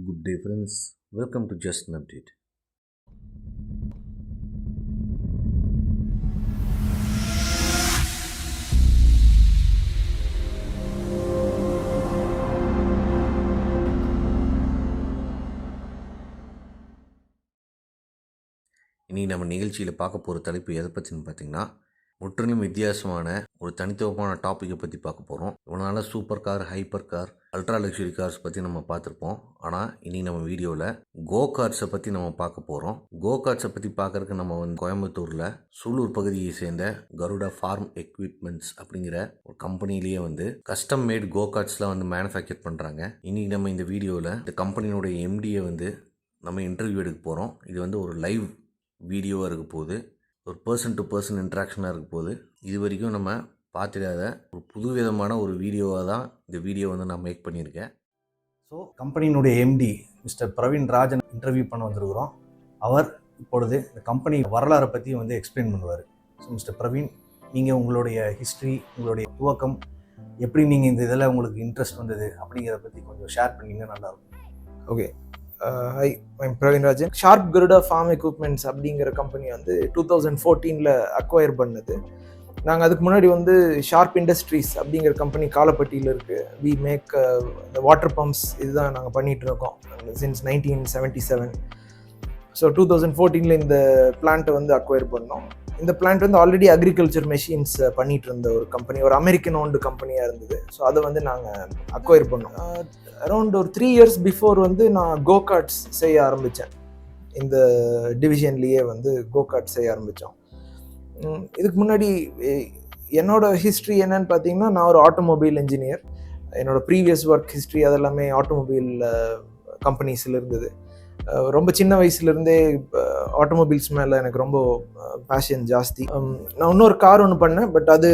Good day, friends. Welcome to Just an Update. இன்றைக்கி நம்ம நிகழ்ச்சியில் பார்க்க போகிற தலைப்பு எதை பற்றின்னு பார்த்தீங்கன்னா, முற்றிலும் வித்தியாசமான ஒரு தனித்துவமான டாப்பிக்கை பற்றி பார்க்க போகிறோம். இவனால super car, hyper car, ultra luxury cars பற்றி நம்ம பார்த்துருப்போம். ஆனால் இன்றைக்கி நம்ம வீடியோவில் கோ கார்ட்ஸை பற்றி நம்ம பார்க்க போகிறோம். கோ கார்ட்ஸை பற்றி பார்க்குறதுக்கு நம்ம கோயம்புத்தூரில் சூலூர் பகுதியை சேர்ந்த கருடா ஃபார்ம் எக்யூப்மெண்ட்ஸ் அப்படிங்கிற ஒரு கம்பெனிலேயே கஸ்டம் மேட் கோ கார்ட்ஸ்லாம் மேனுஃபேக்சர் பண்ணுறாங்க. இன்றைக்கி நம்ம இந்த வீடியோவில் இந்த கம்பெனியோடைய எம்டியை நம்ம இன்டர்வியூ எடுக்க போகிறோம். இது ஒரு லைவ் வீடியோவாக இருக்க போகுது, ஒரு பர்சன் டு பர்சன் இன்ட்ராக்ஷனாக இருக்க போகுது. இது வரைக்கும் நம்ம பார்த்துடாத ஒரு புதுவிதமான ஒரு வீடியோவாக தான் இந்த வீடியோ நான் மேக் பண்ணியிருக்கேன். ஸோ கம்பெனியினுடைய MD mister Praveen Rajan interview பண்ண வந்திருக்கிறோம். அவர் இப்பொழுது இந்த கம்பெனி வரலாறை பற்றி எக்ஸ்பிளைன் பண்ணுவார். ஸோ மிஸ்டர் பிரவீன், நீங்கள் உங்களுடைய ஹிஸ்ட்ரி, உங்களுடைய துவக்கம், எப்படி நீங்கள் இந்த இதில் உங்களுக்கு இன்ட்ரெஸ்ட் வந்தது அப்படிங்கிறத பற்றி கொஞ்சம் ஷேர் பண்ணிங்கன்னா நல்லாயிருக்கும். Okay, hi, I'm Praveen Rajan. Sharp Garuda farm equipments அப்படிங்கிற கம்பெனி 2014 அக்வயர் பண்ணது. நாங்கள் அதுக்கு முன்னாடி ஷார்ப் இண்டஸ்ட்ரீஸ் அப்படிங்கிற கம்பெனி காலப்பட்டியில் இருக்குது. வி மேக் இந்த வாட்டர் பம்ப்ஸ், இதுதான் நாங்கள் பண்ணிகிட்டு இருக்கோம் சின்ஸ் 1977. ஸோ 2014 இந்த பிளான்ட்டை அக்வயர் பண்ணோம். இந்த பிளான்ட் ஆல்ரெடி அக்ரிகல்ச்சர் மெஷின்ஸ் பண்ணிகிட்டு இருந்த ஒரு கம்பெனி, ஒரு அமெரிக்கன் ஓன்டு கம்பெனியாக இருந்தது. ஸோ அதை நாங்கள் அக்வயர் பண்ணோம். அரௌண்ட் ஒரு 3 years பிஃபோர் நான் கோ கார்ட்ஸ் செய்ய ஆரம்பித்தேன். இந்த டிவிஷன்லேயே கோ கார்ட்ஸ் செய்ய ஆரம்பித்தோம். இதுக்கு முன்னாடி என்னோட ஹிஸ்ட்ரி என்னன்னு பார்த்தீங்கன்னா, நான் ஒரு ஆட்டோமொபைல் இன்ஜினியர். என்னோட ப்ரீவியஸ் ஒர்க் ஹிஸ்ட்ரி அதெல்லாமே ஆட்டோமொபைல் கம்பெனிஸில் இருந்தது. ரொம்ப சின்ன வயசுலேருந்தே ஆட்டோமொபைல்ஸ் மேலே எனக்கு ரொம்ப பேஷன் ஜாஸ்தி. நான் இன்னொரு கார் ஒன்று பண்ணேன், பட் அது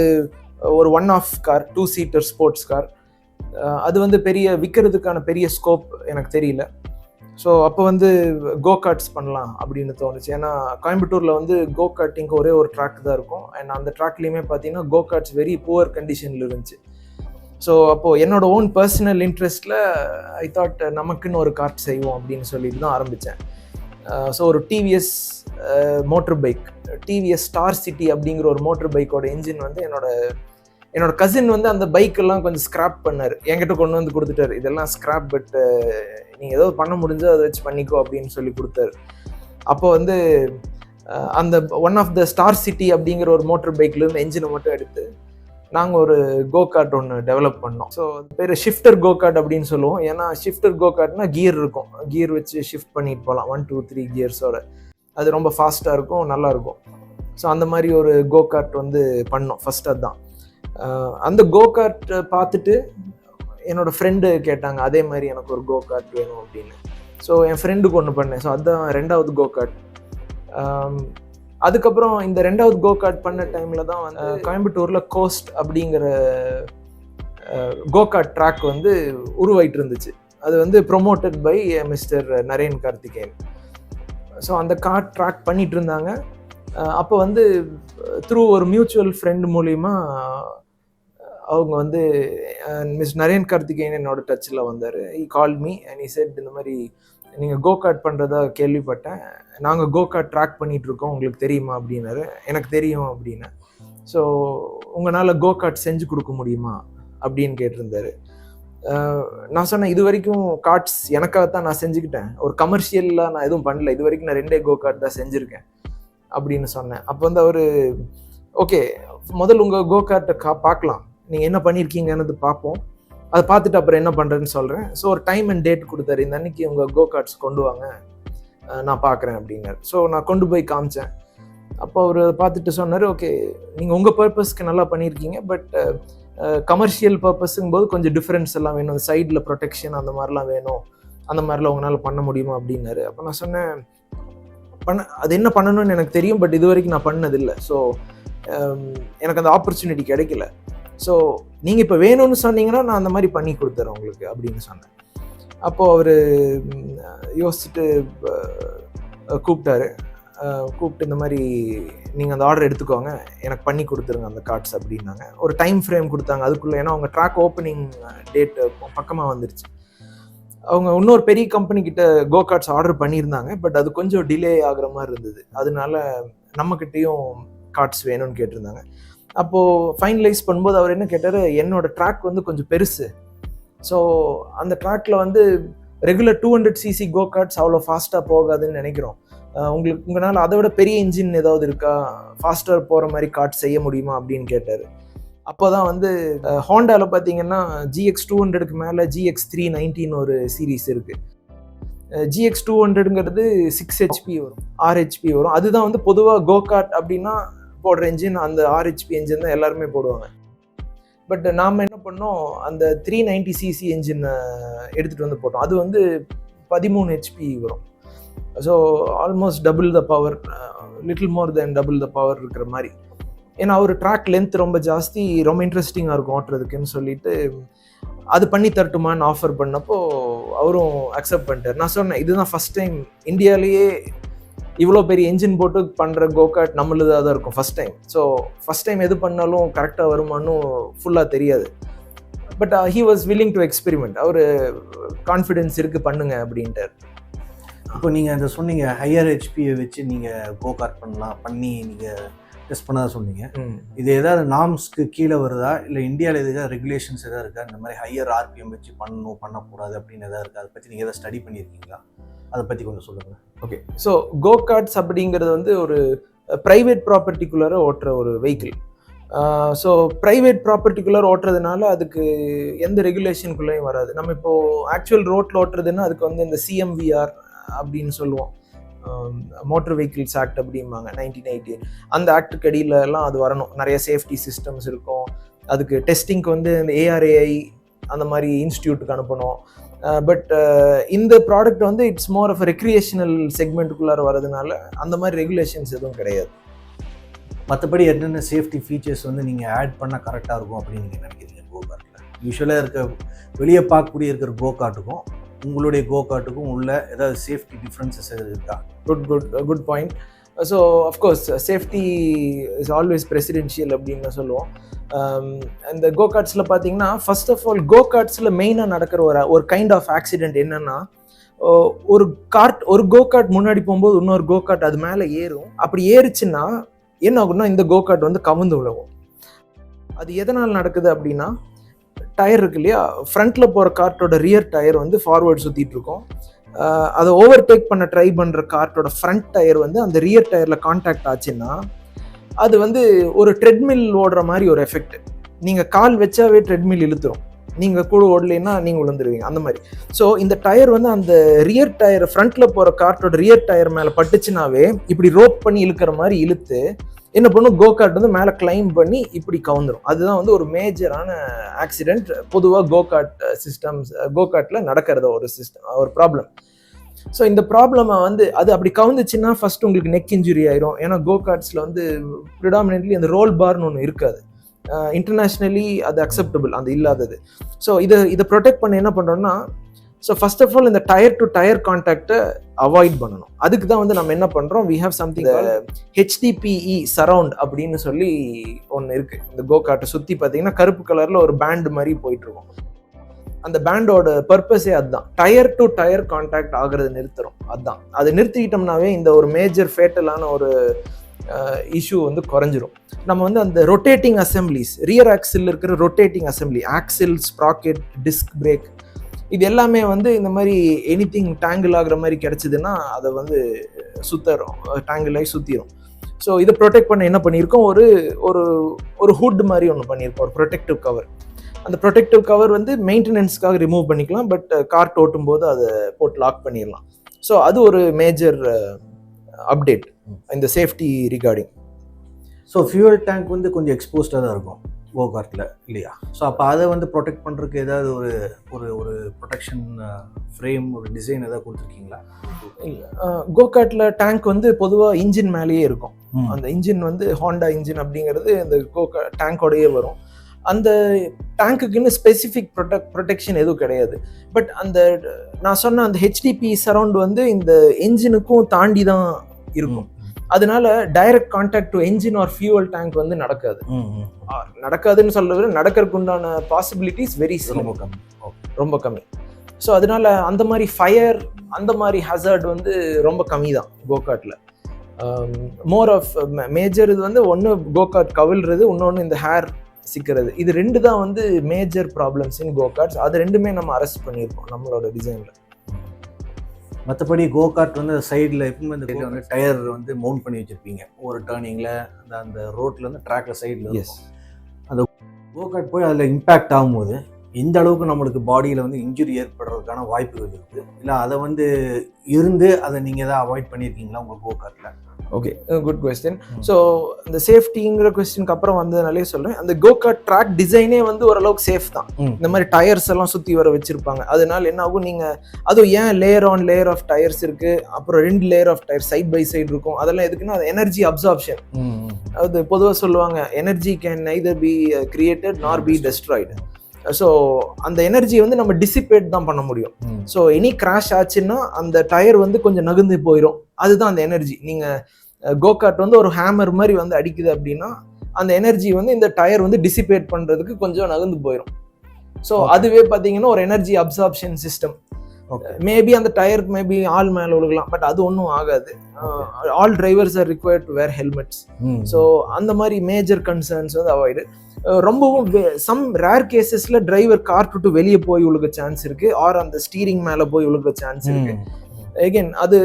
ஒரு 1-off car, 2-seater sports car. அது பெரிய விற்கிறதுக்கான பெரிய ஸ்கோப் எனக்கு தெரியல. ஸோ அப்போ கோ கார்ட்ஸ் பண்ணலாம் அப்படின்னு தோணுச்சு. ஏன்னா கோயம்புத்தூரில் கோ கார்ட்டிங்க்கு ஒரே ஒரு ட்ராக் தான் இருக்கும். அண்ட் அந்த ட்ராக்லேயுமே பார்த்தீங்கன்னா கோ கார்ட்ஸ் வெரி புவர் கண்டிஷனில் இருந்துச்சு. ஸோ அப்போது என்னோட ஓன் பர்சனல் இன்ட்ரெஸ்ட்டில் ஐ தாட் நமக்குன்னு ஒரு கார்ட் செய்வோம் அப்படின்னு சொல்லிட்டு தான் ஆரம்பித்தேன். ஸோ ஒரு TVS motor bike, TVS star City அப்படிங்கிற ஒரு மோட்டர் பைக்கோட இன்ஜின் என்னோட கசின் அந்த பைக்கெல்லாம் கொஞ்சம் ஸ்க்ராப் பண்ணார். என்கிட்ட கொண்டு கொடுத்துட்டார். இதெல்லாம் ஸ்க்ராப், பட் நீங்கள் ஏதோ பண்ண முடிஞ்சோ அதை வச்சு பண்ணிக்கோ அப்படின்னு சொல்லி கொடுத்தாரு. அப்போ அந்த one of the Star City அப்படிங்கிற ஒரு மோட்டர் பைக்லேருந்து என்ஜினை மட்டும் எடுத்து நாங்கள் ஒரு கோ கார்ட் ஒன்று டெவலப் பண்ணோம். ஸோ அது பேர் ஷிஃப்டர் கோ கார்ட் அப்படின்னு சொல்லுவோம். ஏன்னா ஷிஃப்டர் கோ கார்ட்னா கியர் இருக்கும், கியர் வச்சு ஷிஃப்ட் பண்ணிட்டு போகலாம் 1 2 3 கியர்ஸோட. அது ரொம்ப ஃபாஸ்ட்டாக இருக்கும், நல்லாயிருக்கும். ஸோ அந்த மாதிரி ஒரு கோ கார்ட் பண்ணோம் ஃபர்ஸ்ட். அதுதான் அந்த கோ கார்ட் பார்த்துட்டு என்னோடய ஃப்ரெண்டு கேட்டாங்க, அதே மாதிரி எனக்கு ஒரு கோ கார்ட் வேணும் அப்படின்னு. ஸோ என் ஃப்ரெண்டுக்கு ஒன்று பண்ணேன். ஸோ அதுதான் 2வது கோ கார்ட். அதுக்கப்புறம் இந்த 2வது கோ கார்ட் பண்ண டைமில் தான் கோயம்புத்தூரில் கோஸ்ட் அப்படிங்கிற கோ கார்ட் ட்ராக் உருவாயிட்டு இருந்துச்சு. அது promoted by mister Narain Karthikeyan. So அந்த கார்ட் ட்ராக் பண்ணிகிட்டு இருந்தாங்க. அப்போ த்ரூ ஒரு மியூச்சுவல் ஃப்ரெண்ட் மூலிமா அவங்க மிஸ் நரேன் கார்த்திகேயன் என்னோட டச்சில் வந்தார். He call me and he said, இந்த மாதிரி நீங்கள் கோ கார்ட் பண்ணுறதா கேள்விப்பட்டேன், நாங்கள் கோ கார்ட் ட்ராக் பண்ணிகிட்ருக்கோம், உங்களுக்கு தெரியுமா அப்படின்னாரு. எனக்கு தெரியும் அப்படின்னு. ஸோ உங்களால் கோ கார்ட் செஞ்சு கொடுக்க முடியுமா அப்படின்னு கேட்டிருந்தாரு. நான் சொன்னேன், இது வரைக்கும் கார்ட்ஸ் எனக்காகத்தான் நான் செஞ்சுக்கிட்டேன், ஒரு கமர்ஷியலாக நான் எதுவும் பண்ணல, இது வரைக்கும் நான் 2 கோ கார்ட் தான் செஞ்சுருக்கேன் அப்படின்னு சொன்னேன். அப்போ அவர், ஓகே, முதல்ல உங்கள் கோ கார்ட்டை பார்க்கலாம், நீங்கள் என்ன பண்ணியிருக்கீங்கன்னு பார்ப்போம், அதை பார்த்துட்டு அப்புறம் என்ன பண்ணுறேன்னு சொல்கிறேன். ஸோ ஒரு டைம் அண்ட் டேட் கொடுத்தாரு, இந்த அன்னைக்கு உங்கள் கோ கார்ட்ஸ் கொண்டு வாங்க, நான் பார்க்குறேன் அப்படின்னாரு. ஸோ நான் கொண்டு போய் காமிச்சேன். அப்போ அவர் பார்த்துட்டு சொன்னார், ஓகே, நீங்கள் உங்கள் பர்பஸ்க்கு நல்லா பண்ணியிருக்கீங்க, பட் கமர்ஷியல் பர்பஸுங்கும் போது கொஞ்சம் டிஃப்ரென்ஸ் எல்லாம் வேணும், சைடில் ப்ரொடெக்ஷன் அந்த மாதிரிலாம் வேணும், அந்த மாதிரிலாம் உங்களால் பண்ண முடியுமா அப்படின்னாரு. அப்போ நான் சொன்னேன், அது என்ன பண்ணணும்னு எனக்கு தெரியும், பட் இது வரைக்கும் நான் பண்ணதில்லை. ஸோ எனக்கு அந்த ஆப்பர்ச்சுனிட்டி கிடைக்கல. ஸோ நீங்கள் இப்போ வேணும்னு சொன்னீங்கன்னா நான் அந்த மாதிரி பண்ணி கொடுத்துறேன் உங்களுக்கு அப்படின்னு சொன்னேன். அப்போது அவர் யோசிச்சுட்டு கூப்பிட்டாரு. கூப்பிட்டு இந்த மாதிரி நீங்கள் அந்த ஆர்டர் எடுத்துக்கோங்க, எனக்கு பண்ணி கொடுத்துருங்க அந்த கார்ட்ஸ் அப்படின்னாங்க. ஒரு டைம் ஃப்ரேம் கொடுத்தாங்க அதுக்குள்ளே. ஏன்னா அவங்க ட்ராக் ஓப்பனிங் டேட் பக்கமாக வந்துருச்சு. அவங்க இன்னொரு பெரிய கம்பெனி கிட்ட கோ கார்ட்ஸ் ஆர்டர் பண்ணியிருந்தாங்க. பட் அது கொஞ்சம் டிலே ஆகுற மாதிரி இருந்தது. அதனால நம்மக்கிட்டேயும் கார்ட்ஸ் வேணும்னு கேட்டிருந்தாங்க. அப்போது ஃபைனலைஸ் பண்ணும்போது அவர் என்ன கேட்டார், என்னோட ட்ராக் வந்து கொஞ்சம் பெருசு. ஸோ அந்த ட்ராக்கில் வந்து ரெகுலர் 200cc கோ கார்ட்ஸ் அவ்வளோ ஃபாஸ்ட்டாக போகாதுன்னு நினைக்கிறோம். உங்களால் அதை விட பெரிய இன்ஜின் ஏதாவது இருக்கா, ஃபாஸ்ட்டாக போகிற மாதிரி கார்ட் செய்ய முடியுமா அப்படின்னு கேட்டார். அப்போ தான் வந்து ஹோண்டாவில் பார்த்தீங்கன்னா GX200க்கு மேலே GX390 ஒரு சீரீஸ் இருக்குது. GX200ங்கிறது 6 HP வரும், 6 HP வரும். அதுதான் வந்து பொதுவாக கோ கார்ட் அப்படின்னா போடுற என்ஜின், அந்த 6 HP என்ஜின் தான் எல்லாருமே போடுவாங்க. பட் நாம் என்ன பண்ணோம், அந்த 390cc என்ஜினை எடுத்துகிட்டு வந்து போட்டோம். அது வந்து 13 HP வரும். So almost double the power, little more then double the power இருக்கிற மாதிரி. ஏன்னா ஒரு ட்ராக் லென்த் ரொம்ப ஜாஸ்தி, ரொம்ப இன்ட்ரெஸ்டிங்காக இருக்கும் ஓட்டுறதுக்குன்னு சொல்லிட்டு அது பண்ணி தரட்டுமான்னு ஆஃபர் பண்ணப்போ அவரும் அக்செப்ட் பண்ணிட்டார். நான் சொன்னேன், இதுதான் ஃபஸ்ட் டைம் இந்தியாவிலேயே இவ்வளோ பெரிய என்ஜின் போட்டு பண்ணுற கோகார்ட் நம்மளுதாக தான் இருக்கும் first time. So first time எது பண்ணாலும் கரெக்டாக வருமானு ஃபுல்லாக தெரியாது. But he was willing to experiment. அவர் கான்ஃபிடென்ஸ் இருக்குது பண்ணுங்க அப்படின்ட்டார். இப்போ நீங்கள் அந்த சொன்னீங்க ஹையர் ஹெச்பியை வச்சு நீங்கள் கோ கார்ட் பண்ணி நீங்கள் டெஸ்ட் பண்ணாத சொன்னீங்க. இது ஏதாவது நார்ம்ஸ்க்கு கீழே வருதா, இல்லை இந்தியாவில் எதாவது ரெகுலேஷன்ஸ் எதாவது இருக்கா, இந்த மாதிரி ஹையர் RPM வச்சு பண்ணக்கூடாது அப்படின்னு எதாவது இருக்கா? அதை பற்றி நீங்கள் எதாவது ஸ்டடி பண்ணியிருக்கீங்களா? அதை பற்றி கொஞ்சம் சொல்லுங்கள். ஓகே, ஸோ கோ கார்ட்ஸ் அப்படிங்கிறது வந்து ஒரு ப்ரைவேட் ப்ராப்பர்ட்டிக்குள்ளார ஓட்டுற ஒரு வெஹிக்கிள். ஸோ ப்ரைவேட் ப்ராப்பர்ட்டிக்குள்ளார ஓட்டுறதுனால அதுக்கு எந்த ரெகுலேஷனுக்குள்ளேயும் வராது. நம்ம இப்போது ஆக்சுவல் ரோட்டில் ஓட்டுறதுன்னா அதுக்கு வந்து இந்த CMVR அப்படின்னு சொல்லுவோம், மோட்டர் வெஹிக்கிள்ஸ் ஆக்ட் அப்படிம்பாங்க, 1980. அந்த ஆக்டுக்கு அடியிலலாம் அது வரணும். நிறைய சேஃப்டி சிஸ்டம்ஸ் இருக்கும். அதுக்கு டெஸ்டிங்க்கு வந்து இந்த ARAI அந்த மாதிரி இன்ஸ்டியூட்டுக்கு அனுப்பணும். பட் இந்த ப்ராடக்ட் வந்து இட்ஸ் மோர் ஆஃப் ரெக்ரியேஷனல் செக்மெண்ட்டுக்குள்ளார வரதுனால அந்த மாதிரி ரெகுலேஷன்ஸ் எதுவும் கிடையாது. மற்றபடி என்னென்ன சேஃப்டி ஃபீச்சர்ஸ் வந்து நீங்கள் ஆட் பண்ணால் கரெக்டாக இருக்கும் அப்படின்னு நீங்கள் நினைக்கிறீங்க கோ கார்ட்டில்? யூஸ்வலாக வெளியே பார்க்கக்கூடிய இருக்கிற கோ கார்ட்டுக்கும் உங்களுடைய கோ கார்ட்டுக்கும் உள்ள ஏதாவது சேஃப்டி டிஃப்ரென்சஸ் எதாவது இருக்கா? Good point. So of course safety is always presidential அப்படின்னு சொல்லுவோம். இந்த கோ கார்ட்ஸில் பார்த்தீங்கன்னா ஃபர்ஸ்ட் ஆஃப் ஆல் கோ கார்ட்ஸில் மெயினாக நடக்கிற ஒரு கைண்ட் ஆஃப் ஆக்சிடென்ட் என்னென்னா, ஒரு கோ கார்ட் முன்னாடி போகும்போது இன்னொரு கோ கார்ட் அது மேலே ஏறும். அப்படி ஏறுச்சுன்னா என்ன ஆகும்னா இந்த கோ கார்ட் வந்து கவுந்து விழுவும். அது எதனால் நடக்குது அப்படின்னா, டயர் இருக்கு இல்லையா, ஃப்ரண்ட்டில் போகிற கார்ட்டோட ரியர் டயர் வந்து ஃபார்வர்ட் சுற்றிட்டு இருக்கும். அதை ஓவர்டேக் பண்ண ட்ரை பண்ணுற கார்ட்டோட ஃப்ரண்ட் டயர் வந்து அந்த ரியர் டயரில் கான்டாக்ட் ஆச்சுன்னா அது வந்து ஒரு ட்ரெட்மில் ஓடுற மாதிரி ஒரு எஃபெக்ட். நீங்கள் கால் வச்சாவே ட்ரெட்மில் இழுத்துரும், நீங்கள் கூட ஓடலைன்னா நீங்கள் விழுந்துருவீங்க அந்த மாதிரி. ஸோ இந்த டயர் வந்து அந்த ரியர் டயர் ஃப்ரண்ட்டில் போகிற கார்ட்டோட ரியர் டயர் மேலே பட்டுச்சுனாவே இப்படி ரோப் பண்ணி இழுக்கிற மாதிரி இழுத்து என்ன பண்ணும், கோ கார்ட் வந்து மேலே கிளைம் பண்ணி இப்படி கவுந்துடும். அதுதான் வந்து ஒரு மேஜரான ஆக்சிடென்ட் பொதுவாக கோ கார்ட்டில் நடக்கிறத ஒரு ப்ராப்ளம். ஸோ இந்த ப்ராப்ளமை வந்து அது அப்படி கவுந்துச்சுன்னா ஃபர்ஸ்ட் உங்களுக்கு நெக் இன்ஜுரி ஆயிரும். ஏன்னா கோ கார்ட்ஸில் வந்து ப்ரிடாமினென்ட்லி அந்த ரோல் பார்னு ஒன்று இருக்காது. இன்டர்நேஷ்னலி அது அக்செப்டபிள் அது இல்லாதது. ஸோ இதை ப்ரொடெக்ட் பண்ண என்ன பண்ணுறோம்னா, ஸோ ஃபர்ஸ்ட் ஆஃப் ஆல் இந்த டயர் டு டயர் கான்டாக்டை அவாய்ட் பண்ணணும். அதுக்கு தான் வந்து நம்ம என்ன பண்ணுறோம், we have something HDPE surround அப்படின்னு சொல்லி ஒன்று இருக்குது. இந்த கோ கார்ட்டை சுற்றி பார்த்தீங்கன்னா கருப்பு கலரில் ஒரு பேண்டு மாதிரி போயிட்டுருக்கும். அந்த பேண்டோட பர்பஸே அதுதான், டயர் டு டயர் கான்டாக்ட் ஆகிறது நிறுத்துறோம். அதுதான், அதை நிறுத்திக்கிட்டோம்னாவே இந்த ஒரு மேஜர் ஃபேட்டலான ஒரு இஷ்யூ வந்து குறைஞ்சிரும். நம்ம வந்து அந்த ரொட்டேட்டிங் அசம்பிளிஸ், ரியர் ஆக்சில் இருக்கிற rotating assembly, axial, sprocket, disc brake, இது எல்லாமே வந்து இந்த மாதிரி எனிதிங் டேங்கிள் ஆகிற மாதிரி கிடச்சிதுன்னா அதை வந்து டேங்கிள் ஆகி சுற்றிடும். ஸோ இதை ப்ரொடெக்ட் பண்ண என்ன பண்ணியிருக்கோம், ஒரு ஹுட் மாதிரி ஒன்று பண்ணியிருக்கோம், ஒரு ப்ரொடெக்டிவ் கவர். அந்த ப்ரொடெக்டிவ் கவர் வந்து மெயின்டெனன்ஸ்க்காக ரிமூவ் பண்ணிக்கலாம், பட் கார்ட் ஓட்டும் போது அதை போட்டு லாக் பண்ணிடலாம். ஸோ அது ஒரு மேஜர் அப்டேட் இந்த safety regarding. So fuel tank வந்து கொஞ்சம் எக்ஸ்போஸ்டாக தான் இருக்கும் கோ கார்ட்டில் இல்லையா? ஸோ அப்போ அதை வந்து ப்ரொடெக்ட் பண்ணுறதுக்கு ஏதாவது ஒரு ப்ரொடெக்ஷன் ஃப்ரேம், ஒரு டிசைன் ஏதாவது கொடுத்துருக்கீங்களா? இல்லை, கோ கார்ட்டில் டேங்க் வந்து பொதுவாக இன்ஜின் மேலேயே இருக்கும். அந்த இன்ஜின் வந்து ஹோண்டா இன்ஜின் அப்படிங்கிறது அந்த டேங்கோடையே வரும். அந்த டேங்க்குன்னு ஸ்பெசிஃபிக் ப்ரொடெக்ஷன் எதுவும் கிடையாது. பட் அந்த நான் சொன்ன அந்த HDPE சரவுண்ட் வந்து இந்த என்ஜினுக்கும் தாண்டி தான் இருக்கும். அதனால direct contact to engine or fuel tank வந்து நடக்காதுன்னு சொல்ல விட நடக்கிறதுக்கு உண்டான பாசிபிலிட்டிஸ் ரொம்ப கம்மி. ஸோ அதனால அந்த மாதிரி ஃபயர் அந்த மாதிரி ஹசார்ட் வந்து ரொம்ப கம்மி தான் கோகார்ட்டில். மோர் ஆஃப் மேஜர் இது வந்து ஒன்று கோகார்ட் கவிழ்றது, இன்னொன்று இந்த ஹேர் சிக்கிறது. இது 2 தான் வந்து மேஜர் ப்ராப்ளம்ஸ் இன் கோகார்ட்ஸ். அது 2மே நம்ம அரெஸ்ட் பண்ணியிருக்கோம் நம்மளோட டிசைனில். மற்றபடி கோகார்ட் வந்து சைடில் எப்பவுமே இந்த சைடில் வந்து டயர் வந்து மவுண்ட் பண்ணி வச்சுருப்பீங்க ஒரு டேர்னிங்கில், அந்த ரோட்டில் வந்து ட்ராக்ல சைடில். எஸ், அந்த கோகார்ட் போய் அதில் இம்பேக்ட் ஆகும்போது எந்த அளவுக்கு நம்மளுக்கு பாடியில் வந்து இன்ஜுரி ஏற்படுறதுக்கான வாய்ப்புகள் இருக்குது, இல்லை அதை வந்து இருந்து அதை நீங்கள் எதாவது அவாய்ட் பண்ணியிருக்கீங்களா உங்கள் கோகார்ட்டில்? Okay, good question. ஸோ இந்த சேஃப்டிங்கிற கொஸ்டினுக்கு அப்புறம் வந்ததுனாலே சொல்கிறேன், அந்த கோகார்ட் ட்ராக் டிசைனே வந்து ஓரளவுக்கு சேஃப் தான். இந்த மாதிரி டயர்ஸ் எல்லாம் சுற்றி வர வச்சுருப்பாங்க. அதனால என்ன ஆகும், நீங்கள் அதுவும் ஏன் layer on layer of tyres இருக்குது, அப்புறம் 2 layer of tyre side by side இருக்கும், அதெல்லாம் எதுக்குன்னா அது எனர்ஜி அப்சார்ப்ஷன். அது பொதுவாக சொல்லுவாங்க, energy can neither be created nor be destroyed. So அந்த எனர்ஜியை வந்து நம்ம டிசிபேட் தான் பண்ண முடியும். ஸோ எனி கிராஷ் ஆச்சுன்னா அந்த டயர் வந்து கொஞ்சம் நகுந்து போயிடும். அதுதான் அந்த எனர்ஜி. நீங்கள் கோகார்ட் வந்து ஒரு ஹேமர் மாதிரி வந்து அடிக்குது அப்படின்னா அந்த எனர்ஜி வந்து இந்த டயர் வந்து டிசிபேட் பண்ணுறதுக்கு கொஞ்சம் நகர்ந்து போயிடும். ஸோ அதுவே பார்த்தீங்கன்னா ஒரு எனர்ஜி அப்சார்ப்ஷன் சிஸ்டம். மேபி அந்த டயருக்கு மேபி ஆள் மேலே விழுகலாம், பட் அது ஒன்றும் ஆகாது. All drivers are required to wear helmets. So அந்த மாதிரி மேஜர் கன்சர்ன்ஸ் வந்து அவாய்டு. ரொம்பவும் சம் ரேர் கேசஸ்ல டிரைவர் கார் விட்டு வெளியே போய் விழுக சான்ஸ் இருக்கு, ஆர் அந்த ஸ்டீரிங் மேலே போய் விழுக சான்ஸ் இருக்கு. அகைன் அது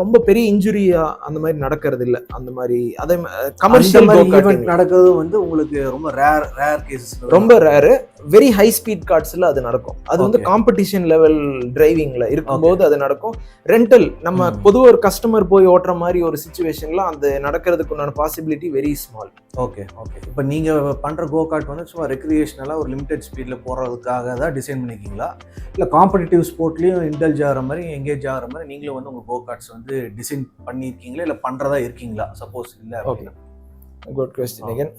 ரொம்ப பெரிய இன்ஜுரியா அந்த மாதிரி நடக்கிறது இல்லை. அந்த மாதிரி அதே கமர்ஷியல் ஈவென்ட் நடக்கிறது வந்து உங்களுக்கு ரொம்ப ரேர் கேசஸ், ரொம்ப ரேரு. வெரி ஹை ஸ்பீட் கார்ட்ஸ்ல அது நடக்கும். அது வந்து காம்படிஷன் லெவல் டிரைவிங்ல இருக்கும்போது அது நடக்கும். ரெண்டல் நம்ம பொதுவாக ஒரு கஸ்டமர் போய் ஓட்டுற மாதிரி ஒரு சிச்சுவேஷன்ல அந்த நடக்கிறதுக்கு உண்டான பாசிபிலிட்டி வெரி ஸ்மால். ஓகே. இப்போ நீங்கள் பண்ணுற கோகார்ட் வந்து சும்மா ரெக்ரியேஷனலாக ஒரு லிமிடெட் ஸ்பீடில் போகிறதுக்காக தான் டிசைன் பண்ணிக்கிங்களா, இல்லை காம்படிட்டிவ் ஸ்போர்ட்லேயும் இன்டெல்ஜ் ஆகிற மாதிரி எங்கேஜ் ஆகிற மாதிரி நீங்களும் வந்து உங்கள் கோகார்ட்ஸ் வந்து டிசைன் பண்ணியிருக்கீங்களா, இல்லை பண்ணுறதா இருக்கீங்களா? சப்போஸ் இல்லை அப்படின்னா. Good question again.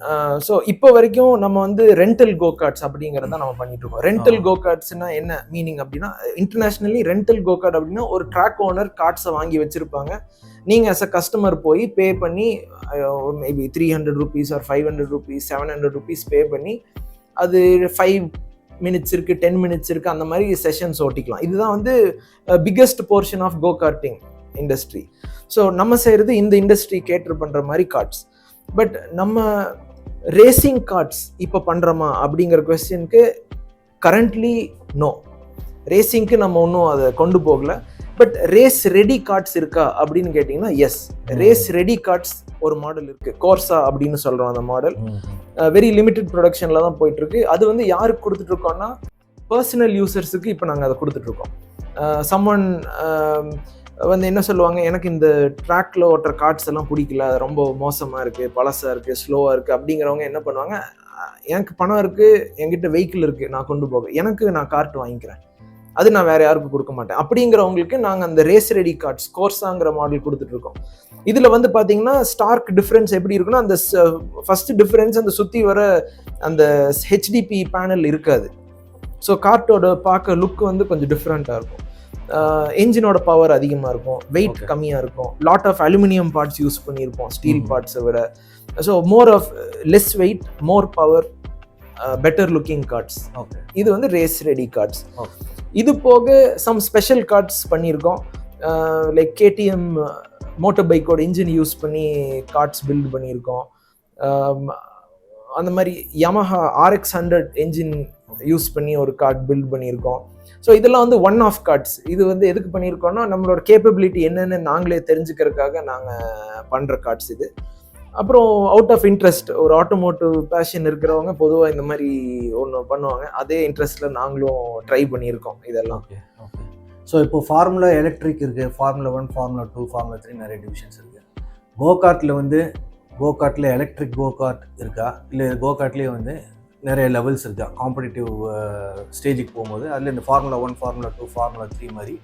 ஸோ இப்போ வரைக்கும் நம்ம வந்து ரெண்டல் கோகார்ட்ஸ் அப்படிங்கிறத நம்ம பண்ணிட்டு இருக்கோம். ரெண்டல் கோகார்ட்ஸ்னா என்ன மீனிங் அப்படின்னா, இன்டர்நேஷனலி ரெண்டல் கோகார்ட் அப்படின்னா ஒரு ட்ராக் ஓனர் கார்ட்ஸை வாங்கி வச்சிருப்பாங்க. நீங்கள் அஸ் அ கஸ்டமர் போய் பே பண்ணி maybe 300 rupees or 500 rupees 700 rupees pay பண்ணி அது 5 minutes இருக்குது, 10 minutes இருக்குது, அந்த மாதிரி செஷன்ஸ் ஓட்டிக்கலாம். இதுதான் வந்து biggest portion of go karting industry. So நம்ம செய்கிறது இந்த இண்டஸ்ட்ரி கேட்டர் பண்ணுற மாதிரி கார்ட்ஸ். பட் நம்ம ரேசிங் கார்ட்ஸ் இப்போ பண்ணுறோமா அப்படிங்கிற கொஸ்டினுக்கு கரண்ட்லி நோ. ரேசிங்க்கு நம்ம ஒன்றும் அதை கொண்டு போகல. பட் ரேஸ் ரெடி கார்ட்ஸ் இருக்கா அப்படின்னு கேட்டிங்கன்னா எஸ், ரேஸ் ரெடி கார்ட்ஸ் ஒரு மாடல் இருக்குது, கோர்சா அப்படின்னு சொல்கிறோம். அந்த மாடல் வெரி லிமிட்டட் ப்ரொடக்ஷனில் தான் போயிட்டுருக்கு. அது வந்து யாருக்கு கொடுத்துட்ருக்கோன்னா பர்சனல் யூசர்ஸுக்கு இப்போ நாங்கள் அதை கொடுத்துட்ருக்கோம். சம்மன் வந்து என்ன சொல்லுவாங்க, எனக்கு இந்த ட்ராக்ல ஓட்டுற கார்ட்ஸ் எல்லாம் பிடிக்கல, ரொம்ப மோசமாக இருக்குது, பழசாக இருக்குது, ஸ்லோவாக இருக்குது அப்படிங்கிறவங்க என்ன பண்ணுவாங்க, எனக்கு பணம் இருக்குது, என்கிட்ட வெஹிக்கிள் இருக்குது, நான் கொண்டு போக, நான் கார்ட் வாங்கிக்கிறேன், அது நான் வேறு யாருக்கும் கொடுக்க மாட்டேன் அப்படிங்கிறவங்களுக்கு நாங்கள் அந்த ரேஸ் ரெடி கார்ட்ஸ் கோர்ஸாங்கிற மாடல் கொடுத்துட்ருக்கோம். இதில் வந்து பார்த்தீங்கன்னா ஸ்டார்க் டிஃப்ரென்ஸ் எப்படி இருக்குன்னா, அந்த ஃபஸ்ட்டு டிஃப்ரென்ஸ் அந்த சுற்றி வர அந்த ஹெச்டிபி பேனல் இருக்காது. ஸோ கார்ட்டோட பார்க்க லுக் வந்து கொஞ்சம் டிஃப்ரெண்ட்டாக இருக்கும். என்ஜினோட பவர் அதிகமாக இருக்கும், வெயிட் கம்மியாக இருக்கும், lot of aluminium parts use பண்ணியிருப்போம் ஸ்டீல் பார்ட்ஸை விட. So more of less weight, more power, better looking karts. இது வந்து ரேஸ் ரெடி கார்ட்ஸ். இது போக சம் ஸ்பெஷல் கார்ட்ஸ் பண்ணியிருக்கோம். லைக் கேடிஎம் மோட்டர் பைக்கோட இன்ஜின் யூஸ் பண்ணி கார்ட்ஸ் பில்ட் பண்ணியிருக்கோம். அந்த மாதிரி யமஹா RX100 என்ஜின் யூஸ் பண்ணி ஒரு கார்ட் பில்ட் பண்ணியிருக்கோம். ஸோ இதெல்லாம் வந்து ஒன் ஆஃப் கார்ட்ஸ். இது வந்து எதுக்கு பண்ணியிருக்கோம்னா நம்மளோட கேப்பபிலிட்டி என்னென்னு நாங்களே தெரிஞ்சுக்கிறதுக்காக நாங்கள் பண்ணுற கார்ட்ஸ் இது. அப்புறம் அவுட் ஆஃப் இன்ட்ரெஸ்ட், ஒரு ஆட்டோமோட்டிவ் பேஷன் இருக்கிறவங்க பொதுவாக இந்த மாதிரி ஒன்று பண்ணுவாங்க. அதே இன்ட்ரெஸ்ட்டில் நாங்களும் ட்ரை பண்ணியிருக்கோம் இதெல்லாம். ஸோ இப்போ ஃபார்முலா எலக்ட்ரிக் இருக்குது, ஃபார்முலா 1, ஃபார்முலா 2, ஃபார்முலா 3 நிறைய டிவிஷன்ஸ் இருக்குது. கோகார்ட்டில் வந்து கோகார்ட்டில் எலக்ட்ரிக் கோகார்ட் இருக்கா, இல்லை கோகார்ட்லேயே வந்து நிறைய லெவல்ஸ் இருக்கா காம்படிட்டிவ் ஸ்டேஜுக்கு போகும்போது? அதில் இந்த ஃபார்முலா 1, ஃபார்முலா 2, ஃபார்முலா 3 மாதிரி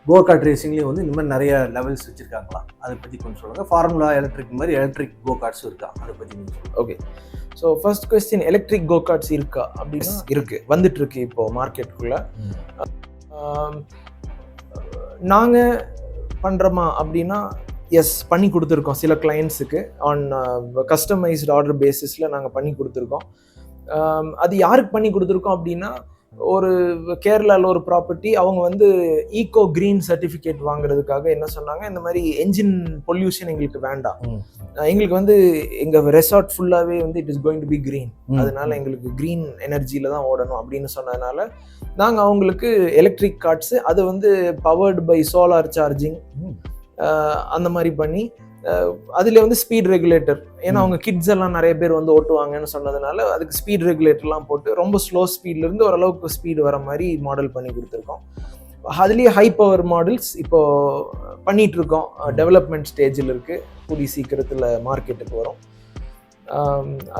கோகார்ட் ரேசிங்லேயும் வந்து இந்த மாதிரி நிறைய லெவல்ஸ் வச்சுருக்காங்களா, அதை பற்றி கொஞ்சம் சொல்லுங்கள். ஃபார்முலா எலக்ட்ரிக் மாதிரி எலக்ட்ரிக் கோகார்ட்ஸும் இருக்கா, அதை பற்றி நீங்கள் சொல்லுங்கள். Okay. So first question, electric go karts இருக்கா அப்படின்னா இருக்குது, வந்துட்டுருக்கு இப்போது மார்க்கெட்டுக்குள்ளே. நாங்கள் பண்ணுறோமா அப்படின்னா எஸ், பண்ணி கொடுத்துருக்கோம் சில கிளைண்ட்ஸுக்கு. ஆன் கஸ்டமைஸ்டு ஆர்டர் பேசிஸில் நாங்கள் பண்ணி கொடுத்துருக்கோம். அது யாருக்கு பண்ணி கொடுத்துருக்கோம் அப்படின்னா, ஒரு கேரளாவில் ஒரு ப்ராப்பர்ட்டி அவங்க வந்து ஈகோ கிரீன் சர்டிஃபிகேட் வாங்குறதுக்காக என்ன சொன்னாங்க, இந்த மாதிரி என்ஜின் பொல்யூஷன் எங்களுக்கு வேண்டாம், எங்களுக்கு வந்து எங்கள் ரெசார்ட் ஃபுல்லாகவே வந்து it is going to be green, அதனால எங்களுக்கு கிரீன் எனர்ஜியில் தான் ஓடணும் அப்படின்னு சொன்னதுனால நாங்கள் அவங்களுக்கு எலக்ட்ரிக் கார்ட்ஸு அது வந்து பவர்டு பை சோலார் சார்ஜிங் அந்த மாதிரி பண்ணி அதில் வந்து ஸ்பீட் ரெகுலேட்டர், ஏன்னா அவங்க கிட்ஸ் எல்லாம் நிறைய பேர் வந்து ஓட்டுவாங்கன்னு சொன்னதுனால அதுக்கு ஸ்பீட் ரெகுலேட்டர்லாம் போட்டு ரொம்ப ஸ்லோ ஸ்பீட்லேருந்து ஓரளவுக்கு ஸ்பீடு வர மாதிரி மாடல் பண்ணி கொடுத்துருக்கோம். அதுலேயே ஹை பவர் மாடல்ஸ் இப்போ பண்ணிட்டு இருக்கோம், டெவலப்மெண்ட் ஸ்டேஜில் இருக்குது, கூடிய சீக்கிரத்தில் மார்க்கெட்டுக்கு வரும்.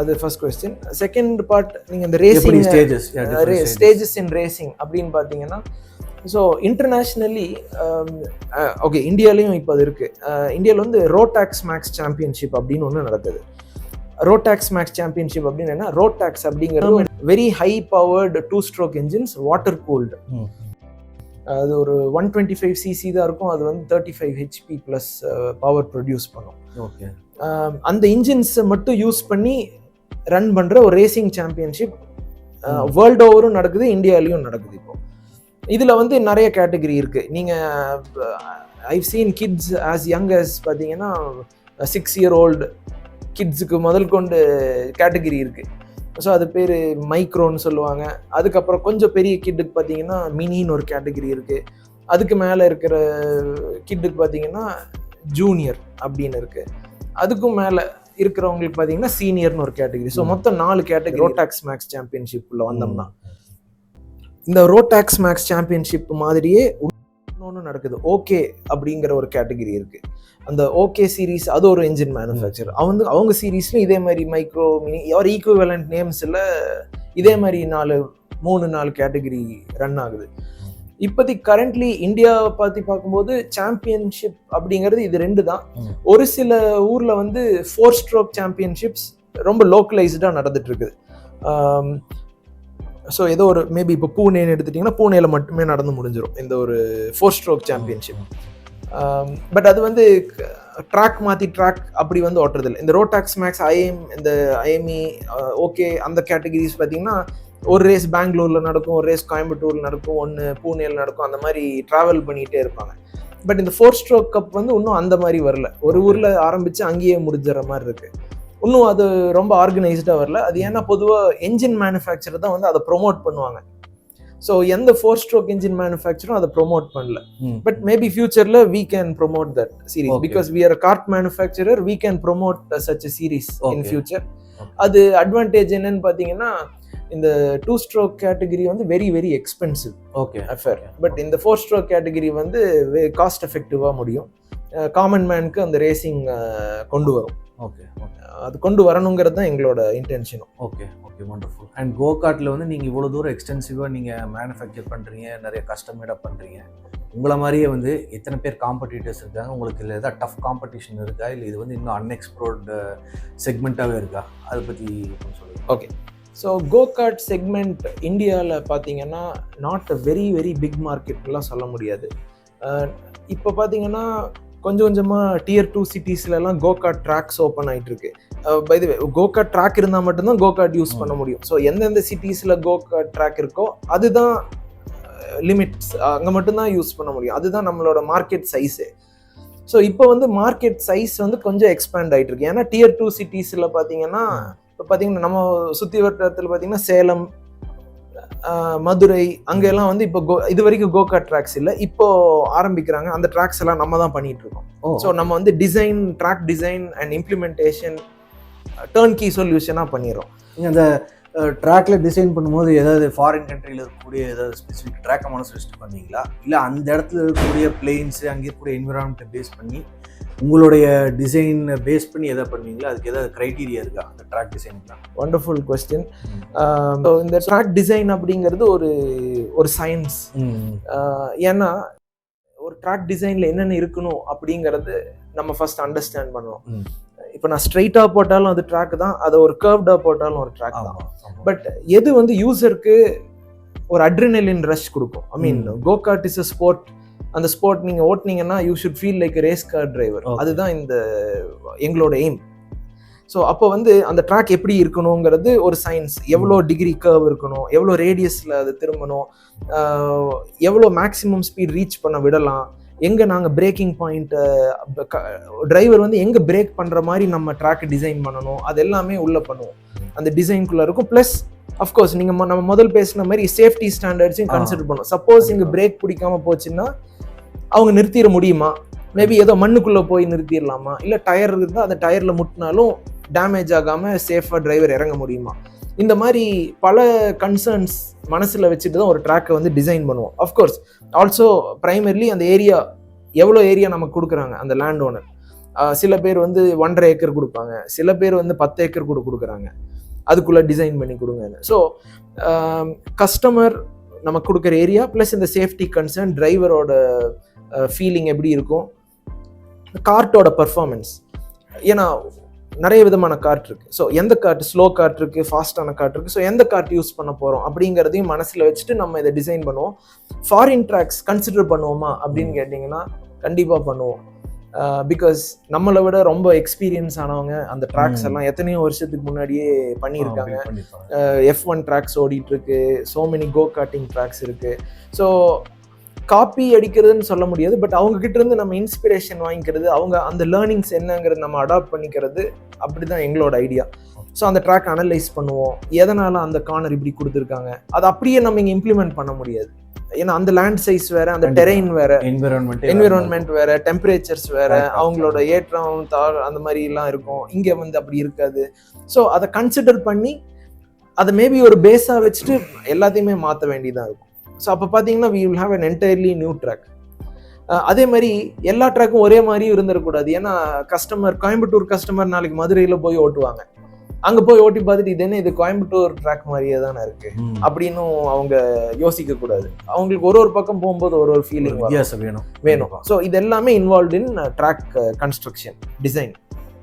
அது ஃபர்ஸ்ட் கொஸ்டின். செகண்ட் பார்ட், நீங்கள் இந்த ரேசிங் ஸ்டேஜஸ் இன் ரேசிங் அப்படின்னு பார்த்தீங்கன்னா, ஸோ இன்டர்நேஷ்னலி ஓகே இந்தியாலையும் இப்போ அது இருக்குது. இந்தியாவில் வந்து ரோடாக்ஸ் மேக்ஸ் சாம்பியன்ஷிப் அப்படின்னு ஒன்று நடக்குது. ரோடாக்ஸ் மேக்ஸ் சாம்பியன்ஷிப் அப்படின்னு என்ன, ரோடாக்ஸ் அப்படிங்கிறது very high powered 2-stroke engines, water cooled. அது ஒரு 125cc தான் இருக்கும், அது வந்து 35 HP ப்ளஸ் பவர் ப்ரொடியூஸ் பண்ணும். ஓகே, அந்த இன்ஜின்ஸை மட்டும் யூஸ் பண்ணி ரன் பண்ணுற ஒரு ரேசிங் சாம்பியன்ஷிப் வேர்ல்டு ஓவரும் நடக்குது, இந்தியாலையும் நடக்குது. இப்போ இதில் வந்து நிறைய கேட்டகரி இருக்குது. நீங்கள் I've seen kids as young as பார்த்தீங்கன்னா 6-year-old கிட்ஸுக்கு முதல் கொண்டு கேட்டகரி இருக்குது. ஸோ அது பேர் மைக்ரோன்னு சொல்லுவாங்க. அதுக்கப்புறம் கொஞ்சம் பெரிய கிட்டுக்கு பார்த்தீங்கன்னா மினின்னு ஒரு கேட்டகரி இருக்குது. அதுக்கு மேலே இருக்கிற கிட்டுக்கு பார்த்தீங்கன்னா ஜூனியர் அப்படின்னு இருக்குது. அதுக்கும் மேலே இருக்கிறவங்களுக்கு பார்த்தீங்கன்னா சீனியர்னு ஒரு கேட்டகரி. ஸோ மொத்தம் 4 கேட்டகரி ரோடாக்ஸ் மேக்ஸ் சாம்பியன்ஷிப்பில் வந்தோம்னா. இந்த ரோடாக்ஸ் மேக்ஸ் சாம்பியன்ஷிப் மாதிரியே இன்னொன்று நடக்குது, ஓகே அப்படிங்கிற ஒரு கேட்டகரி இருக்குது. அந்த ஓகே சீரீஸ் அது ஒரு என்ஜின் மேனுஃபேக்சர், அவங்க சீரீஸ்லையும் இதே மாதிரி மைக்ரோ மினி ஒரு ஈக்குவலண்ட் நேம்ஸில் இதே மாதிரி 3-4 கேட்டகரி ரன் ஆகுது. இப்போதைக்கு கரண்ட்லி இந்தியாவை பற்றி பார்க்கும்போது சாம்பியன்ஷிப் அப்படிங்கிறது இது 2 தான். ஒரு சில ஊரில் வந்து 4-stroke சாம்பியன்ஷிப்ஸ் ரொம்ப லோக்கலைஸ்டாக நடந்துட்டு இருக்குது. ஸோ ஏதோ ஒரு மேபி இப்போ பூனேன்னு எடுத்துட்டிங்கன்னா பூனேல மட்டுமே நடந்து முடிஞ்சிடும் இந்த ஒரு 4-stroke சாம்பியன்ஷிப். பட் அது வந்து ட்ராக் மாற்றி ட்ராக் அப்படி வந்து ஓட்டுறதில்லை. இந்த ரோடாக்ஸ் மேக்ஸ் இந்த ஐஎம்இ ஓகே அந்த கேட்டகிரிஸ் பார்த்தீங்கன்னா ஒரு ரேஸ் பெங்களூரில் நடக்கும், ஒரு ரேஸ் கோயம்புத்தூரில் நடக்கும், ஒன்று பூனேல நடக்கும், அந்த மாதிரி ட்ராவல் பண்ணிகிட்டே இருப்பாங்க. பட் இந்த 4-stroke கப் வந்து இன்னும் அந்த மாதிரி வரல, ஒரு ஊரில் ஆரம்பித்து அங்கேயே முடிஞ்சிடற மாதிரி இருக்குது. இன்னும் அது ரொம்ப ஆர்கனைஸ்டாக வரல. அது ஏன்னா பொதுவாக என்ஜின் மேனுஃபேக்சர் தான் வந்து அதை ப்ரொமோட் பண்ணுவாங்க. ஸோ எந்த 4-stroke என்ஜின் மேனுஃபேக்சரும் அதை ப்ரொமோட் பண்ணல. பட் மேபி ஃபியூச்சரில் we can promote that series because we are a kart manufacturer, we can promote such a series in future. அது அட்வான்டேஜ் என்னன்னு பார்த்தீங்கன்னா, இந்த 2-stroke கேட்டகரி வந்து very very expensive affair. But இந்த 4-stroke category வந்து cost எஃபெக்டிவாக முடியும், காமன் மேனுக்கு அந்த ரேசிங் கொண்டு வரும். ஓகே, அது கொண்டு வரணுங்கிறது தான் எங்களோட இன்டென்ஷனும். Okay, wonderful. அண்ட் கோகார்ட்டில் வந்து நீங்கள் இவ்வளோ தூரம் எக்ஸ்டென்சிவாக நீங்கள் மேனுஃபேக்சர் பண்ணுறீங்க, நிறைய கஸ்டமேடாக பண்ணுறீங்க. உங்களை மாதிரியே வந்து எத்தனை பேர் காம்படிட்டர்ஸ் இருக்காங்க உங்களுக்கு? இல்லை ஏதாவது டஃப் காம்படிஷன் இருக்கா, இல்லை இது வந்து இன்னும் அன்எக்ஸ்ப்ளோர்டு செக்மெண்ட்டாகவே இருக்கா? அதை பற்றி சொல்லுங்கள். ஓகே, ஸோ கோகார்ட் செக்மெண்ட் இந்தியாவில் பார்த்தீங்கன்னா not a very very big மார்க்கெட்லாம் சொல்ல முடியாது. இப்போ பார்த்தீங்கன்னா கொஞ்சம் கொஞ்சமாக Tier 2 சிட்டிஸ்லாம் கோகார்ட் ட்ராக்ஸ் ஓப்பன் ஆகிட்டு இருக்கு. By the way go kart track இருந்தால் மட்டும்தான் கோகார்ட் யூஸ் பண்ண முடியும். ஸோ எந்தெந்த சிட்டிஸில் கோகார்ட் ட்ராக் இருக்கோ அதுதான் லிமிட்ஸ், அங்கே மட்டும்தான் யூஸ் பண்ண முடியும். அதுதான் நம்மளோட மார்க்கெட் சைஸு. ஸோ இப்போ வந்து மார்க்கெட் சைஸ் வந்து கொஞ்சம் எக்ஸ்பேண்ட் ஆகிட்டு இருக்கு. ஏன்னா Tier 2 சிட்டிஸில் பார்த்தீங்கன்னா இப்போ பார்த்தீங்கன்னா நம்ம சுற்றி வட்டத்தில் பார்த்தீங்கன்னா சேலம், மதுரை அங்கெல்லாம் வந்து இப்போ இது வரைக்கும் கோகார்ட் ட்ராக்ஸ் இல்லை, இப்போ ஆரம்பிக்கிறாங்க. அந்த ட்ராக்ஸ் எல்லாம் நம்ம தான் பண்ணிட்டு இருக்கோம். ஸோ நம்ம வந்து design, track design and implementation turnkey சொல்யூஷனாக பண்ணிடுறோம். நீங்கள் அந்த ட்ராக்ல டிசைன் பண்ணும்போது ஏதாவது ஃபாரின் கண்ட்ரியில் இருக்கக்கூடிய ஏதாவது ஸ்பெசிஃபிக் ட்ராக்கை மனசு வச்சுட்டு பண்ணீங்களா, இல்லை அந்த இடத்துல இருக்கக்கூடிய பிளெயின்ஸு அங்கே இருக்கக்கூடிய என்விரான்மெண்ட்டை பேஸ் பண்ணி உங்களுடைய டிசைன் பேஸ் பண்ணி எதை பண்ணுவீங்களா? அதுக்கு ஏதாவது க்ரைட்டீரியா இருக்கா அந்த ட்ராக் டிசைனுக்கு? Wonderful question. இந்த ட்ராக் டிசைன் அப்படிங்கிறது ஒரு சயின்ஸ். ஏன்னா ஒரு ட்ராக் டிசைனில் என்னென்ன இருக்கணும் அப்படிங்கிறது நம்ம ஃபர்ஸ்ட் அண்டர்ஸ்டாண்ட் பண்ணுவோம். இப்போ நான் ஸ்ட்ரைட்டாக போட்டாலும் அது ட்ராக் தான், அதை ஒரு கர்வ்டாக போட்டாலும் ஒரு ட்ராக் தான். பட் எது வந்து யூசருக்கு ஒரு அட்ரினலின் ரஷ் கொடுக்கும்? I mean go kart is a sport. அந்த ஸ்போர்ட் நீங்கள் ஓட்டினீங்கன்னா you should feel like race car driver. அதுதான் எங்களோட எய்ம். ஸோ அப்போ வந்து அந்த ட்ராக் எப்படி இருக்கணுங்கிறது ஒரு சயின்ஸ். எவ்வளோ டிகிரி கர்வ் இருக்கணும், எவ்வளோ ரேடியஸில் அது திரும்பணும், எவ்வளோ மேக்ஸிமம் ஸ்பீட் ரீச் பண்ண விடலாம், எங்கே நாங்கள் பிரேக்கிங் பாயிண்ட்டை டிரைவர் வந்து எங்கே பிரேக் பண்ணுற மாதிரி நம்ம ட்ராக்கை டிசைன் பண்ணணும், அது எல்லாமே உள்ளே பண்ணுவோம். அந்த டிசைனுக்குள்ளே இருக்கும். ப்ளஸ் அஃப்கோர்ஸ் நீங்கள் நம்ம முதல் பேசின மாதிரி சேஃப்டி ஸ்டாண்டர்ட்ஸையும் கன்சிடர் பண்ணுவோம். சப்போஸ் இங்கே பிரேக் பிடிக்காம போச்சுன்னா அவங்க நிறுத்திட முடியுமா, மேபி ஏதோ மண்ணுக்குள்ளே போய் நிறுத்திடலாமா, இல்லை டயர் இருந்தால் அந்த டயரில் முட்டினாலும் டேமேஜ் ஆகாமல் சேஃபாக டிரைவர் இறங்க முடியுமா, இந்த மாதிரி பல கன்சர்ன்ஸ் மனசில் வச்சுட்டு தான் ஒரு ட்ராக்கை வந்து டிசைன் பண்ணுவோம். அஃப்கோர்ஸ் ஆல்சோ ப்ரைமர்லி அந்த ஏரியா எவ்வளோ ஏரியா நமக்கு கொடுக்குறாங்க அந்த லேண்ட் ஓனர். சில பேர் வந்து 1.5 ஏக்கர் கொடுப்பாங்க, சில பேர் வந்து 10 ஏக்கர் கூட கொடுக்குறாங்க, அதுக்குள்ளே டிசைன் பண்ணி கொடுங்க. ஸோ கஸ்டமர் நமக்கு கொடுக்குற ஏரியா ப்ளஸ் இந்த சேஃப்டி கன்சர்ன், டிரைவரோட ஃபீலிங் எப்படி இருக்கும், கார்ட்டோட பர்ஃபார்மன்ஸ். ஏன்னா நிறைய விதமான கார்ட் இருக்குது. ஸோ எந்த கார்ட், ஸ்லோ கார்ட் இருக்குது, ஃபாஸ்டான கார்ட் இருக்குது. ஸோ எந்த கார்ட் யூஸ் பண்ண போகிறோம் அப்படிங்கிறதையும் மனசில் வச்சுட்டு நம்ம இதை டிசைன் பண்ணுவோம். ஃபாரின் ட்ராக்ஸ் கன்சிடர் பண்ணுவோமா அப்படின்னு கேட்டிங்கன்னா கண்டிப்பாக பண்ணுவோம். பிகாஸ் நம்மளை விட ரொம்ப எக்ஸ்பீரியன்ஸ் ஆனவங்க அந்த ட்ராக்ஸ் எல்லாம் எத்தனையோ வருஷத்துக்கு முன்னாடியே பண்ணியிருக்காங்க. F1 ட்ராக்ஸ் ஓடிட்டுருக்கு, ஸோ மெனி கோ கார்ட்டிங் ட்ராக்ஸ் இருக்குது. ஸோ காப்பி அடிக்கிறதுன்னு சொல்ல முடியாது, பட் அவங்க கிட்ட இருந்து நம்ம இன்ஸ்பிரேஷன் வாங்கிக்கிறது, அவங்க அந்த லேர்னிங்ஸ் என்னங்கிறது நம்ம அடாப்ட் பண்ணிக்கிறது, அப்படிதான் எங்களோட ஐடியா. ஸோ அந்த ட்ராக் அனலைஸ் பண்ணுவோம், எதனால அந்த கார்னர் இப்படி கொடுத்துருக்காங்க, அதை அப்படியே நம்ம இங்கே இம்ப்ளிமெண்ட் பண்ண முடியாது. ஏன்னா அந்த லேண்ட் சைஸ் வேற, அந்த டெரெயின் வேற, என்விரான்மெண்ட் வேற, டெம்பரேச்சர்ஸ் வேற, அவங்களோட ஏற்றம் தாழ் அந்த மாதிரி எல்லாம் இருக்கும். இங்கே வந்து அப்படி இருக்காது. ஸோ அதை கன்சிடர் பண்ணி அதை மேபி ஒரு பேஸாக வச்சுட்டு எல்லாத்தையுமே மாற்ற வேண்டியதாக இருக்கும். ஸோ அப்போ பார்த்தீங்கன்னா we will have an entirely new track. அதே மாதிரி எல்லா ட்ராக்கும் ஒரே மாதிரியும் இருந்துடக்கூடாது. ஏன்னா கோயம்புத்தூர் கஸ்டமர் நாளைக்கு மதுரையில் போய் ஓட்டுவாங்க, அங்கே போய் ஓட்டி பார்த்துட்டு இது என்ன, இது கோயம்புத்தூர் ட்ராக் மாதிரியே தானே இருக்கு அப்படின்னு அவங்க யோசிக்க கூடாது. அவங்களுக்கு ஒரு பக்கம் போகும்போது ஒரு ஃபீலிங் வேணும். ஸோ இது எல்லாமே involve in track construction design.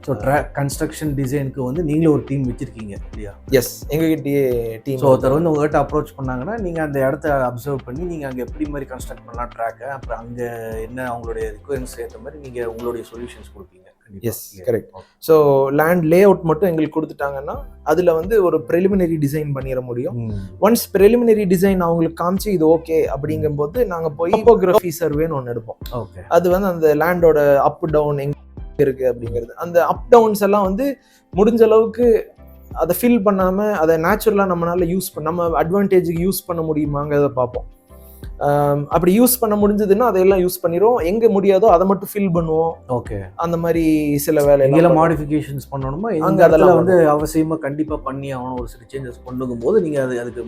So track construction டிசைனுக்கு வந்து நீங்களே ஒரு டீம் வச்சிருக்கீங்க இல்லையா? S, எங்ககிட்டயே team. ஸோ ஒருத்தர் வந்து உங்கள்கிட்ட அப்ரோச் பண்ணாங்கன்னா நீங்கள் அந்த இடத்த அப்சர்வ் பண்ணி நீங்கள் அங்கே எப்படி மாதிரி கன்ஸ்ட்ரக்ட் பண்ணலாம் ட்ராக்கை, அப்புறம் அங்கே என்ன அவங்களுடைய ரிக்வயர்மெண்ட்ஸ் ஏற்ற மாதிரி நீங்கள் உங்களுடைய சொல்யூஷன்ஸ் கொடுப்பீங்க. Yes, correct. So land layout மட்டும் எங்களுக்கு கொடுத்துட்டாங்கன்னா அதில் வந்து ஒரு ப்ரெலிமினரி டிசைன் பண்ணிட முடியும். ஒன்ஸ் ப்ரெலிமினரி டிசைன் அவங்களுக்கு காமிச்சு இது ஓகே அப்படிங்கும்போது நாங்கள் போய் டோபோகிராஃபி சர்வேன்னு ஒன்று எடுப்போம். ஓகே, அது வந்து அந்த லேண்டோட அப் டவுன் எங்க இருக்கு அப்படிங்கிறது, அந்த அப் டவுன்ஸ் எல்லாம் வந்து முடிஞ்ச அளவுக்கு அதை ஃபில் பண்ணாம அதை நேச்சுரலா நம்மளால நம்ம அட்வான்டேஜுக்கு யூஸ் பண்ண முடியுமாங்கிறத பார்ப்போம். அப்படி யூஸ் பண்ண முடிஞ்சதுன்னா அதையெல்லாம் யூஸ் பண்ணிடுவோம். எங்க முடியாதோ அதை மட்டும் ஃபில் பண்ணுவோம். ஓகே, அந்த மாதிரி சில வேலையெல்லாம் மாடிஃபிகேஷன்ஸ் பண்ணணுமா அங்க அதெல்லாம் வந்து அவசியமா கண்டிப்பா பண்ணி ஆகணும். ஒரு சில சேஞ்சஸ் பண்ணும் போது நீங்க அதுக்கு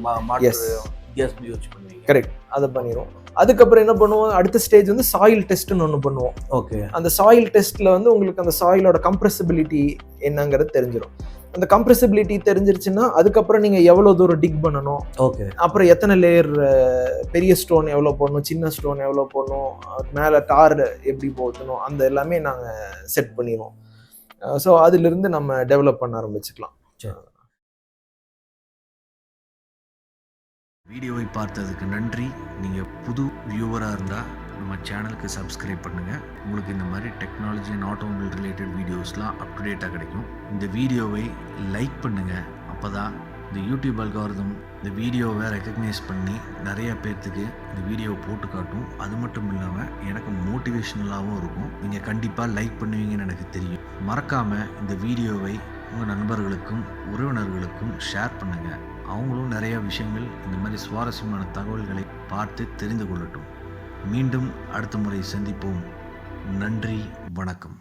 வித்தியாசம் யோசிச்சு பண்ணுவீங்க. கரெக்ட், அதை பண்ணிடுவோம். அதுக்கப்புறம் என்ன பண்ணுவோம், அடுத்த ஸ்டேஜ் வந்து சாயில் டெஸ்ட்னு ஒன்று பண்ணுவோம். ஓகே, அந்த சாயில் டெஸ்ட்ல வந்து உங்களுக்கு அந்த சாயிலோட கம்ப்ரெசிபிலிட்டி என்னங்கிறது தெரிஞ்சிடும். அந்த கம்ப்ரெசிபிலிட்டி தெரிஞ்சிருச்சுன்னா அதுக்கப்புறம் நீங்க எவ்வளவு தூரம் டிக் பண்ணணும், ஓகே, அப்புறம் எத்தனை லேயர், பெரிய ஸ்டோன் எவ்வளோ போடணும், சின்ன ஸ்டோன் எவ்வளோ போடணும், மேலே டார் எப்படி போட்டணும், அந்த எல்லாமே நாங்கள் செட் பண்ணிடுவோம். ஸோ அதிலிருந்து நம்ம டெவலப் பண்ண ஆரம்பிச்சுக்கலாம். வீடியோவை பார்த்ததுக்கு நன்றி. நீங்கள் புது வியூவராக இருந்தால் நம்ம சேனலுக்கு சப்ஸ்கிரைப் பண்ணுங்கள். உங்களுக்கு இந்த மாதிரி டெக்னாலஜி அண்ட் ஆட்டோமொபைல் ரிலேட்டட் வீடியோஸ்லாம் அப்டேட்டாக கிடைக்கும். இந்த வீடியோவை லைக் பண்ணுங்கள். அப்போ தான் இந்த யூடியூப் அல்காரிதம் இந்த வீடியோவை ரெக்கக்னைஸ் பண்ணி நிறைய பேர்த்துக்கு இந்த வீடியோவை போட்டு காட்டும். அது மட்டும் இல்லாமல் எனக்கு மோட்டிவேஷ்னலாகவும் இருக்கும். நீங்கள் கண்டிப்பாக லைக் பண்ணுவீங்கன்னு எனக்கு தெரியும். மறக்காமல் இந்த வீடியோவை உங்கள் நண்பர்களுக்கும் உறவினர்களுக்கும் ஷேர் பண்ணுங்கள். அவங்களும் நிறைய விஷயங்கள் இந்த மாதிரி சுவாரஸ்யமான தகவல்களை பார்த்து தெரிந்து கொள்ளட்டும். மீண்டும் அடுத்த முறை சந்திப்போம். நன்றி, வணக்கம்.